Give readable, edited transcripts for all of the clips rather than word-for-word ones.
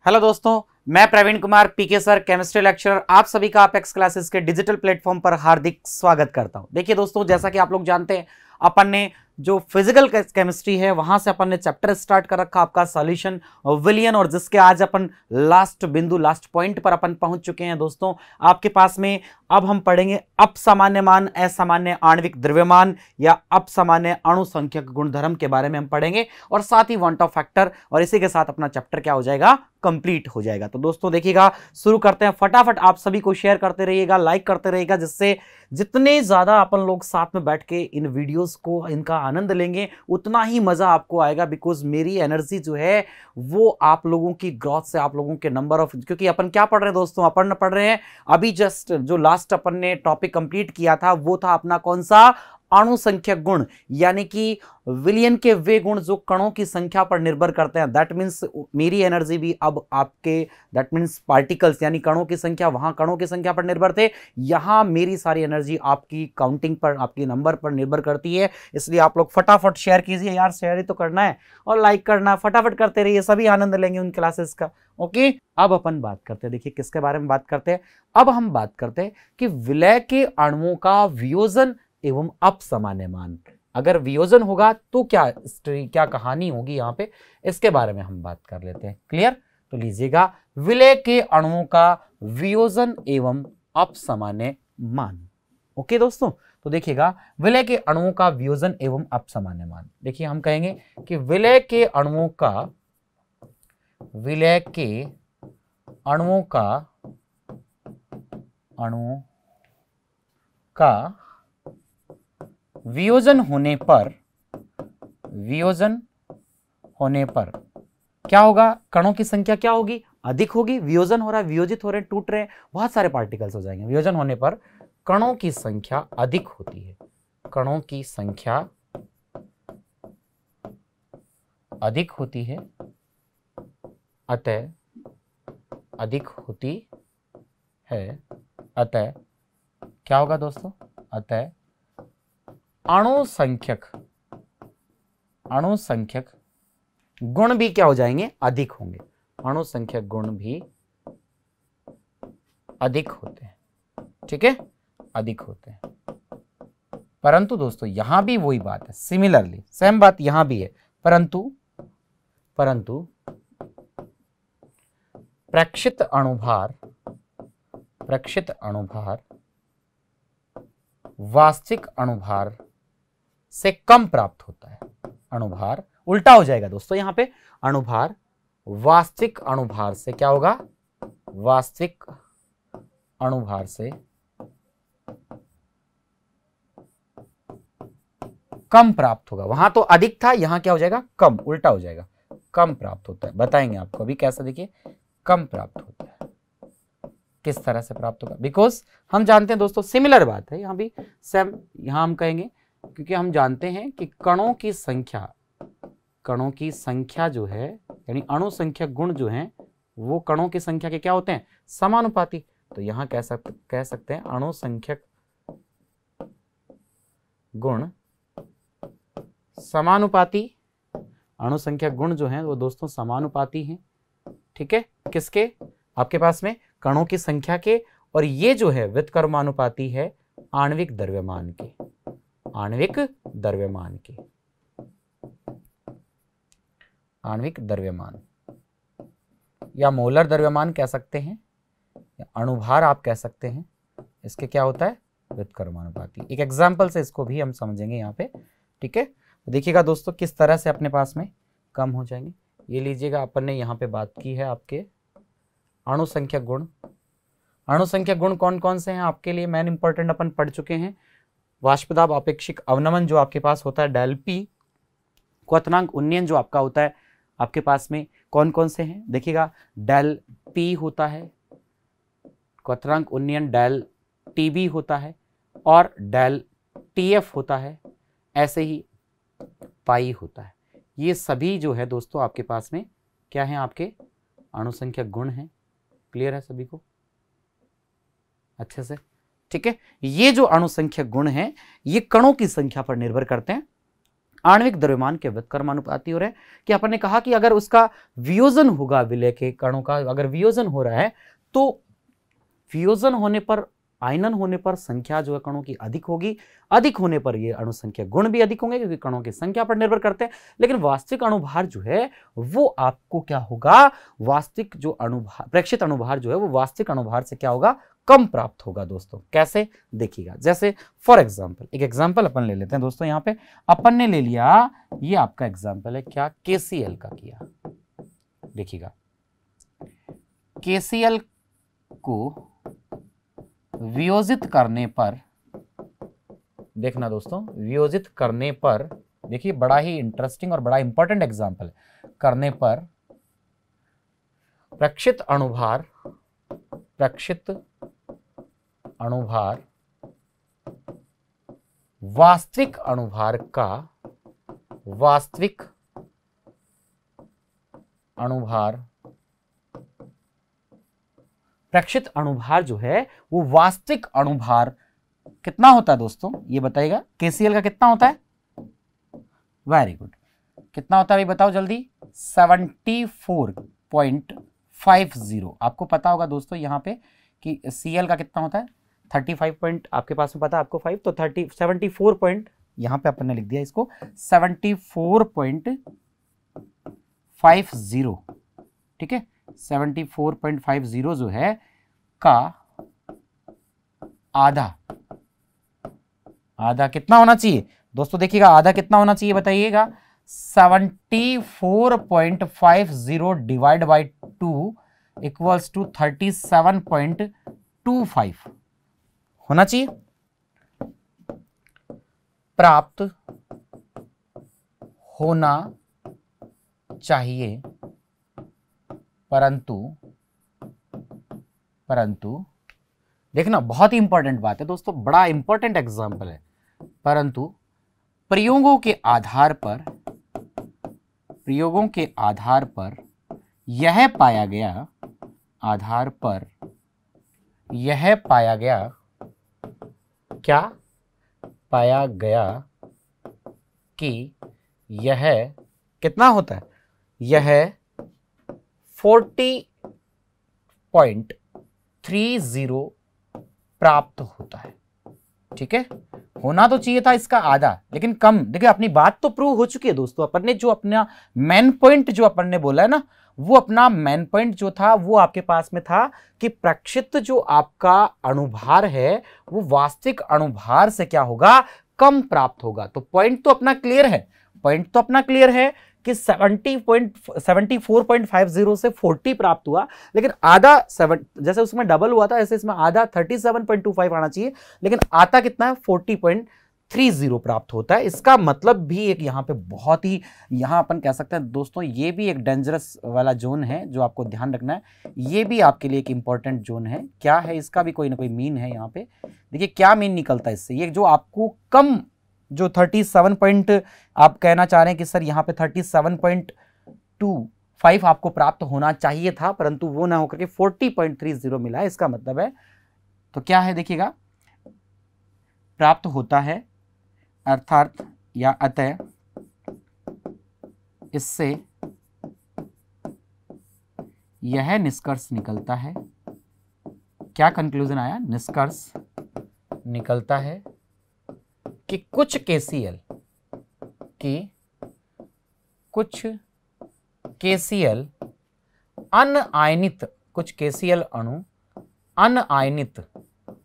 Hello दोस्तों, मैं Praveen Kumar PK sir, chemistry lecturer, आप सभी का अपेक्स क्लासेस के डिजिटल प्लेटफॉर्म पर हार्दिक स्वागत करता हूं। देखिए दोस्तों, जैसा कि आप लोग जानते हैं, अपन ने जो फिजिकल केमिस्ट्री है वहां से अपन ने चैप्टर स्टार्ट कर रखा आपका सॉल्यूशन विलियन, और जिसके आज अपन लास्ट बिंदु लास्ट पॉइंट पर अपन पहुंच चुके हैं। दोस्तों आपके पास में अब हम पढ़ेंगे अपसामान्य मान, असामान्य आणविक द्रव्यमान या अपसामान्य अणु संख्यक गुणधर्म के बारे में हम पढ़ेंगे, और साथ ही वांट ऑफ फैक्टर, और इसी के साथ अपना चैप्टर क्या हो जाएगा, कंप्लीट हो जाएगा। तो दोस्तों देखिएगा, शुरू करते हैं। फटाफट आप सभी को शेयर करते रहिएगा, लाइक करते रहिएगा, जिससे जितने ज्यादा अपन लोग साथ में बैठ के इन वीडियोस को इनका आनंद लेंगे उतना ही मजा आपको आएगा। बिकॉज मेरी एनर्जी जो है वो आप लोगों की ग्रोथ से, आप लोगों के नंबर ऑफ, क्योंकि अपन क्या पढ़ रहे हैं दोस्तों, अपन पढ़ रहे हैं अभी जस्ट जो लास्ट अपन ने टॉपिक कंप्लीट किया था वो था अपना कौन सा, अणुसंख्यक गुण, यानी कि विलियन के वे गुण जो कणों की संख्या पर निर्भर करते हैं। दैट मीन्स मेरी एनर्जी भी अब आपके, दैट मीन्स पार्टिकल्स यानी कणों की संख्या, वहां कणों की संख्या पर निर्भर थे, यहां मेरी सारी एनर्जी आपकी काउंटिंग पर, आपकी नंबर पर निर्भर करती है। इसलिए आप लोग फटाफट शेयर कीजिए यार, शेयर ही तो करना है और लाइक करना है, फटाफट करते रहिए, सभी आनंद लेंगे उन क्लासेस का। ओके, अब अपन बात करते हैं, देखिए किसके बारे में बात करते हैं। अब हम बात करते हैं कि विलय के अणुओं का वियोजन एवं अपसामान्य मान। अगर वियोजन होगा तो क्या स्टोरी, क्या कहानी होगी यहाँ पे, इसके बारे में हम बात कर लेते हैं। क्लियर? तो लीजिएगा, विलय के अणुओं का वियोजन एवं अपसामान्य मान। ओके दोस्तों, तो देखिएगा, विलय के अणुओं का वियोजन एवं अपसामान्य मान। देखिए हम कहेंगे कि विलय के अणुओं का वियोजन होने पर क्या होगा, कणों की संख्या क्या होगी, अधिक होगी। वियोजन हो रहा है, वियोजित हो रहे हैं, टूट रहे हैं, बहुत सारे पार्टिकल्स हो जाएंगे। वियोजन होने पर कणों की संख्या अधिक होती है, कणों की संख्या अधिक होती है, अतः क्या होगा दोस्तों, अतः अणुसंख्यक गुण भी क्या हो जाएंगे, अधिक होंगे। अणुसंख्यक गुण भी अधिक होते हैं, ठीक है, अधिक होते हैं। परंतु दोस्तों यहां भी वही बात है, सिमिलरली सेम बात यहां भी है, परंतु प्रेक्षित अणुभार वास्तविक अणुभार से कम प्राप्त होता है। अणुभार उल्टा हो जाएगा दोस्तों, यहां पे अणुभार वास्तविक अणुभार से क्या होगा, वास्तविक अणुभार से कम प्राप्त होगा। वहां तो अधिक था, यहां क्या हो जाएगा, कम, उल्टा हो जाएगा, कम प्राप्त होता है। बताएंगे आपको अभी कैसा, देखिए कम प्राप्त होता है। किस तरह से प्राप्त होगा, बिकॉज हम जानते हैं दोस्तों, सिमिलर बात है यहां भी सेम, यहां हम कहेंगे क्योंकि हम जानते हैं कि कणों की संख्या जो है, यानी अणुसंख्यक गुण जो हैं वो कणों की संख्या के क्या होते हैं, समानुपाती। तो यहां कह सकते हैं अणुसंख्यक गुण समानुपाती। अणुसंख्यक गुण जो हैं वो दोस्तों समानुपाती हैं, ठीक है, किसके, आपके पास में कणों की संख्या के, और ये जो है व्युत्क्रमानुपाती है आणविक द्रव्यमान के, आणविक द्रव्यमान या मोलर द्रव्यमान कह सकते हैं, या अणुभार आप कह सकते हैं। इसके क्या होता है, व्युत्क्रमानुपाती। एक एग्जांपल से इसको भी हम समझेंगे यहाँ पे, ठीक है। देखिएगा दोस्तों किस तरह से अपने पास में कम हो जाएंगे। ये लीजिएगा, अपन ने यहाँ पे बात की है आपके अणुसंख्यक गुण। अणुसंख्यक गुण कौन कौन से हैं आपके लिए मेन इंपॉर्टेंट अपन पढ़ चुके हैं। वाष्पदाब अपेक्षिक अवनमन जो आपके पास होता है, डेल पी, क्वथनांक उन्नयन जो आपका होता है आपके पास में कौन कौन से हैं, देखिएगा डेल पी होता है, क्वथनांक उन्नयन डेल टीबी होता है, और डेल टीएफ होता है, ऐसे ही पाई होता है। ये सभी जो है दोस्तों आपके पास में क्या है, आपके अणुसंख्यक गुण हैं। क्लियर है सभी को अच्छे से, ठीक है। ये जो अणुसंख्यक गुण हैं ये कणों की संख्या पर निर्भर करते हैं। आणविक द्रव्यमान के व्युत्क्रमानुपाती हो रहे हैं कि अपन ने कहा कि अगर उसका वियोजन होगा विलय के कणों का, अगर वियोजन हो रहा है तो वियोजन होने पर, आयनन होने पर संख्या जो है कणों की अधिक होगी, अधिक होने पर ये अणु संख्या गुण भी अधिक होंगे क्योंकि कणों की संख्या पर निर्भर करते हैं। लेकिन वास्तविक अणुभार जो है वो आपको क्या होगा, वास्तविक जो अणुभार, प्रेक्षित अणुभार जो है वो वास्तविक अणुभार से क्या होगा, कम प्राप्त होगा दोस्तों। कैसे देखिएगा, जैसे फॉर एग्जांपल, एक एग्जांपल अपन ले लेते हैं दोस्तों। यहां पे अपन ने ले लिया, ये आपका एग्जांपल है क्या, KCl का किया। देखिएगा KCl को वियोजित करने पर, देखना दोस्तों, वियोजित करने पर, देखिए बड़ा ही इंटरेस्टिंग और बड़ा इंपॉर्टेंट एग्जांपल, करने पर प्रेक्षित अणुभार वास्तविक अणुभार का, वास्तविक अणुभार, प्रेक्षित अणुभार जो है वो वास्तविक अणुभार कितना होता है दोस्तों, ये बताइएगा। KCl का कितना होता है, वेरी गुड, कितना होता है बताओ जल्दी, 74.50। आपको पता होगा दोस्तों यहाँ पे कि Cl का कितना होता है, 35 पॉइंट, आपके पास में पता है आपको 5, तो 74 पॉइंट, यहाँ पे अपन ने लिख दिया इसको 74.50, ठीक है। 74.50 जो है का आधा, आधा कितना होना चाहिए दोस्तों, देखिएगा आधा कितना होना चाहिए बताइएगा, 74.50 डिवाइड बाई 2 इक्वल्स टू 37.25 होना चाहिए। प्राप्त होना चाहिए, परंतु देखना बहुत ही इंपॉर्टेंट बात है दोस्तों, बड़ा इंपॉर्टेंट एग्जांपल है, परंतु प्रयोगों के आधार पर यह पाया गया, क्या पाया गया कि यह कितना होता है, यह 40.30 प्राप्त होता है, ठीक है। होना तो चाहिए था इसका आधा, लेकिन कम। देखिए अपनी बात तो प्रूव हो चुकी है दोस्तों, अपन ने जो अपना मेन पॉइंट जो अपन ने बोला है ना, वो अपना मेन पॉइंट जो था वो आपके पास में था कि प्रक्षिप्त जो आपका अणुभार है वो वास्तविक अणुभार से क्या होगा, कम प्राप्त होगा। तो पॉइंट तो अपना क्लियर है, कि 74.50 से 40 प्राप्त हुआ, लेकिन आधा 7, जैसे उसमें डबल हुआ था ऐसे इसमें आधा 37.25 आना चाहिए, लेकिन आता कितना है 40.30 प्राप्त होता है। इसका मतलब भी एक यहाँ पे बहुत ही, यहाँ अपन कह सकते हैं दोस्तों, ये भी एक डेंजरस वाला जोन है जो आपको ध्यान रखना है। ये भी आपके लिए एक इंपॉर्टेंट जोन है। क्या है इसका भी कोई ना कोई मीन है यहाँ पे। देखिए क्या मीन निकलता है इससे, ये जो आपको कम जो 37 पॉइंट आप कहना चाह रहे हैं कि सर यहाँ पे 37.25 आपको प्राप्त होना चाहिए था, परंतु वो ना होकर के 40.30 मिला है। इसका मतलब है तो क्या है देखिएगा, प्राप्त होता है अर्थात या अतः इससे यह निष्कर्ष निकलता है, क्या कंक्लूजन आया, निष्कर्ष निकलता है कि कुछ KCl अनआयनित, कुछ KCl अणु अनआयनित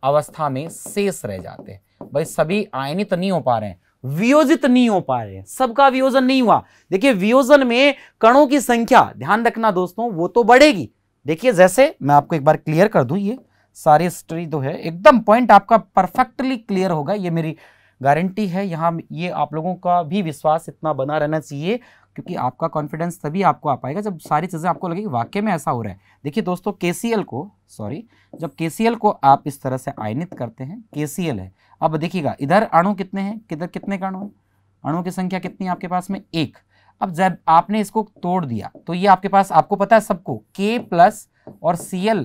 अवस्था में शेष रह जाते हैं। भाई सभी आयनित नहीं हो पा रहे हैं, वियोजित नहीं हो पा रहे हैं, सबका वियोजन नहीं हुआ। देखिए वियोजन में कणों की संख्या, ध्यान रखना दोस्तों, वो तो बढ़ेगी। देखिए जैसे मैं आपको एक बार क्लियर कर दूं, ये सारी हिस्ट्री तो है, एकदम पॉइंट आपका परफेक्टली क्लियर होगा, ये मेरी गारंटी है। यहाँ ये आप लोगों का भी विश्वास इतना बना रहना चाहिए, क्योंकि आपका कॉन्फिडेंस तभी आपको आ पाएगा जब सारी चीज़ें आपको लगेगी वाकई में ऐसा हो रहा है। देखिए दोस्तों KCl को, जब KCl को आप इस तरह से आयनित करते हैं, KCl है, अब देखिएगा इधर अणु कितने हैं, किधर कितने का अणु है, अणु की संख्या कितनी है आपके पास में, 1। अब जब आपने इसको तोड़ दिया तो ये आपके पास, आपको पता है सबको K प्लस और Cl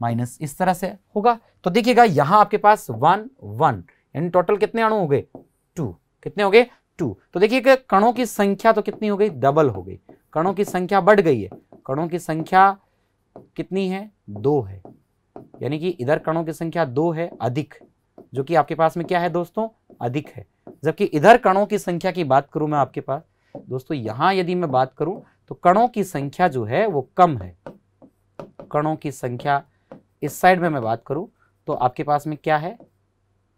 माइनस इस तरह से होगा। तो देखिएगा यहाँ आपके पास 1 1, यानी टोटल कितने अणु हो गए, 2। कितने हो गए, 2। तो देखिए कि कणों की संख्या तो कितनी हो गई, डबल हो गई, कणों की संख्या बढ़ गई है। कणों की संख्या कितनी है, 2 है, यानी कि इधर कणों की संख्या 2 है अधिक, जो कि आपके पास में क्या है दोस्तों, अधिक है। जबकि इधर कणों की संख्या की बात करूं मैं आपके पास दोस्तों, यहां यदि मैं बात करूं तो कणों की संख्या जो है वो कम है। कणों की संख्या इस साइड में मैं बात करूं तो आपके पास में क्या है,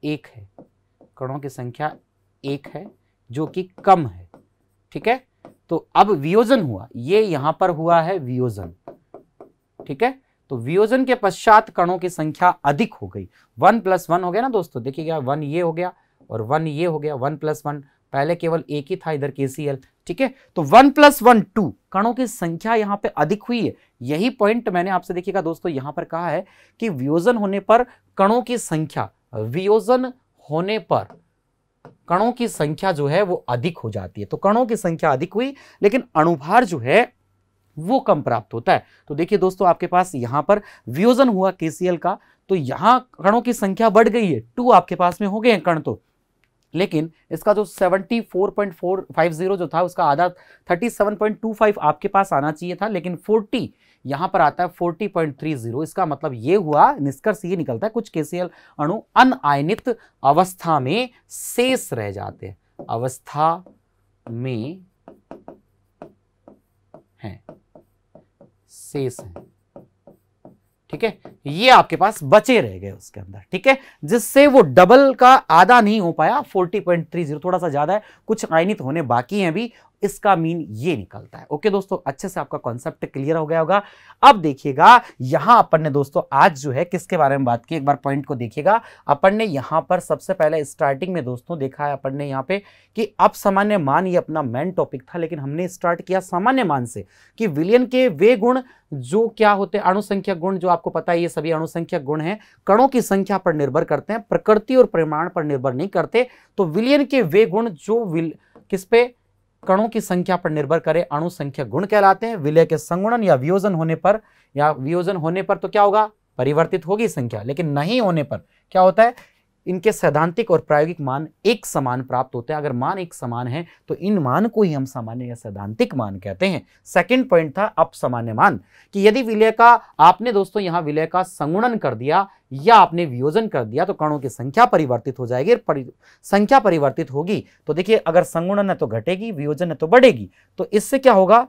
1 है, कणों की संख्या 1 है जो कि कम है। ठीक है, तो अब वियोजन हुआ, ये यहां पर हुआ है वियोजन। ठीक है, तो वियोजन के पश्चात कणों की संख्या अधिक हो गई। 1 + 1 हो गया ना दोस्तों, देखिएगा 1 ये हो गया और 1 ये हो गया, 1 + 1, पहले केवल एक ही था इधर KCl। ठीक है, तो 1 + 1 2, कणों की संख्या यहां पे अधिक हुई है। यही पॉइंट मैंने आपसे देखिएगा दोस्तों यहां पर कहा है कि वियोजन होने पर कणों की संख्या, वियोजन होने पर कणों की संख्या जो है वो अधिक हो जाती है। तो कणों की संख्या अधिक हुई लेकिन अणुभार जो है वो कम प्राप्त होता है। तो देखिए दोस्तों आपके पास यहां पर वियोजन हुआ KCl का, तो यहां कणों की संख्या बढ़ गई है, 2 आपके पास में हो गए हैं कण, तो लेकिन इसका जो 74.450 जो था उसका आधा 37.25 आपके पास आना चाहिए था, लेकिन 40 यहां पर आता है 40.30। इसका मतलब ये हुआ, निष्कर्ष ये निकलता है कुछ KCl अणु अनआयनित अवस्था में शेष रह जाते हैं, अवस्था में हैं, शेष हैं। ठीक है, ये आपके पास बचे रह गए उसके अंदर। ठीक है, जिससे वो डबल का आधा नहीं हो पाया, 40.30, थोड़ा सा ज्यादा है, कुछ आयनित होने बाकी हैं भी, इसका मीन ये निकलता है। ओके दोस्तों, अच्छे से आपका कॉन्सेप्ट क्लियर हो गया होगा। अब देखिएगा यहां अपन ने दोस्तों आज जो है किसके बारे में बात की, एक बार पॉइंट को देखिएगा। अपन ने यहां पर सबसे पहले स्टार्टिंग में दोस्तों देखा है अपन ने यहां पे कि अपसामान्य मान, ये अपना मेन टॉपिक था, लेकिन हमने स्टार्ट किया सामान्य मान से कि विलयन के वे गुण जो क्या होते हैं, अणुसंख्यक गुण, जो आपको पता है ये सभी अणुसंख्यक गुण हैं, कणों की संख्या पर निर्भर करते हैं, प्रकृति और परिमाण पर निर्भर नहीं करते। तो विलयन के वे गुण जो किस पे, कणों की संख्या पर निर्भर करे, अणुसंख्यक गुण कहलाते हैं। विलय के संगुणन या वियोजन होने पर, या वियोजन होने पर तो क्या होगा, परिवर्तित होगी संख्या, लेकिन नहीं होने पर क्या होता है, इनके सैद्धांतिक और प्रायोगिक मान एक समान प्राप्त होते हैं। अगर मान एक समान है तो इन मान को ही हम सामान्य या सैद्धांतिक मान कहते हैं। सेकंड पॉइंट था अपसामान्य मान, कि यदि विलय का, आपने दोस्तों यहां विलय का संगुणन कर दिया या आपने वियोजन कर दिया तो कणों की संख्या परिवर्तित हो जाएगी। संख्या परिवर्तित होगी तो देखिए, अगर संगुणन है तो घटेगी, वियोजन है तो बढ़ेगी। तो इससे क्या होगा,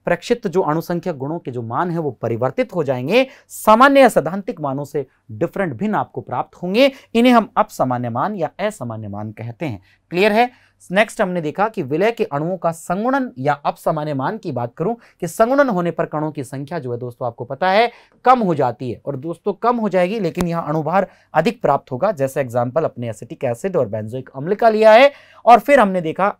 प्रेक्षित जो अणुसंख्यक गुणों के जो मान है वो परिवर्तित हो जाएंगे, सामान्य या सैद्धांतिक मानों से डिफरेंट भिन्न आपको प्राप्त होंगे। इन्हें हम अपसामान्य मान या असामान्य मान कहते हैं। क्लियर है। नेक्स्ट हमने देखा कि विलय के अणुओं का संगुणन या अपसामान्य मान की बात करूं कि संगुणन होने पर कणों की संख्या जो है दोस्तों आपको पता है कम हो जाती है, और दोस्तों कम हो जाएगी लेकिन यहां अणुभार अधिक प्राप्त होगा। जैसे एग्जांपल अपने एसिटिक एसिड और बेंजोइक अम्ल का लिया है। और फिर हमने देखा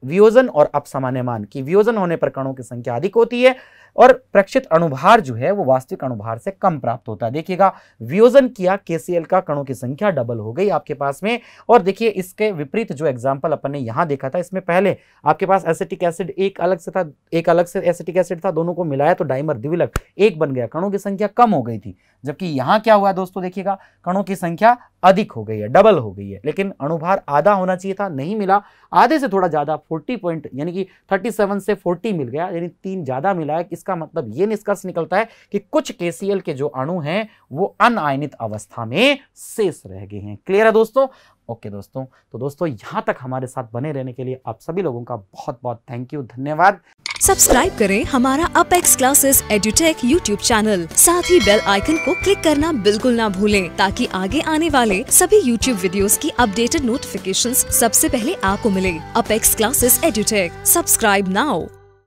वियोजन और अपसामान्य मान की, वियोजन होने पर कणों की संख्या अधिक होती है और प्रेक्षित अणुभार जो है वो वास्तविक अणुभार से कम प्राप्त होता है। देखिएगा वियोजन किया KCl का, कणों की संख्या डबल हो गई आपके पास में। और देखिए इसके विपरीत जो एग्जांपल अपन ने यहां देखा था, इसमें पहले आपके पास एसिटिक एसिड एक अलग से था, एक अलग से एसिटिक एसिड था, दोनों को मिलाया तो डाइमर द्विविलक एक बन गया, कणों की संख्या कम हो गई थी। जबकि यहां क्या हुआ दोस्तों, देखिएगा कणों की संख्या अधिक हो गई है, डबल हो गई है, लेकिन अणुभार आधा होना चाहिए था, नहीं मिला, आधे से थोड़ा ज्यादा 40 पॉइंट यानी कि 37 से 40 मिल गया, यानी 3 ज्यादा मिला है। इसका मतलब ये निष्कर्ष निकलता है कि कुछ KCl के जो अणु हैं वो अनआयनित अवस्था में शेष रह गए हैं। क्लियर है दोस्तों। ओके दोस्तों, तो दोस्तों यहां तक हमारे साथ बने रहने के लिए आप सभी लोगों का बहुत बहुत थैंक यू, धन्यवाद। सब्सक्राइब करें हमारा apex classes edutech YouTube channel, साथ ही बेल आइकन को क्लिक करना बिल्कुल ना भूलें ताकि आगे आने वाले सभी यूट्यूब वीडियोस की अपडेटेड नोटिफिकेशंस सबसे पहले आपको मिले। Apex classes edutech, subscribe now.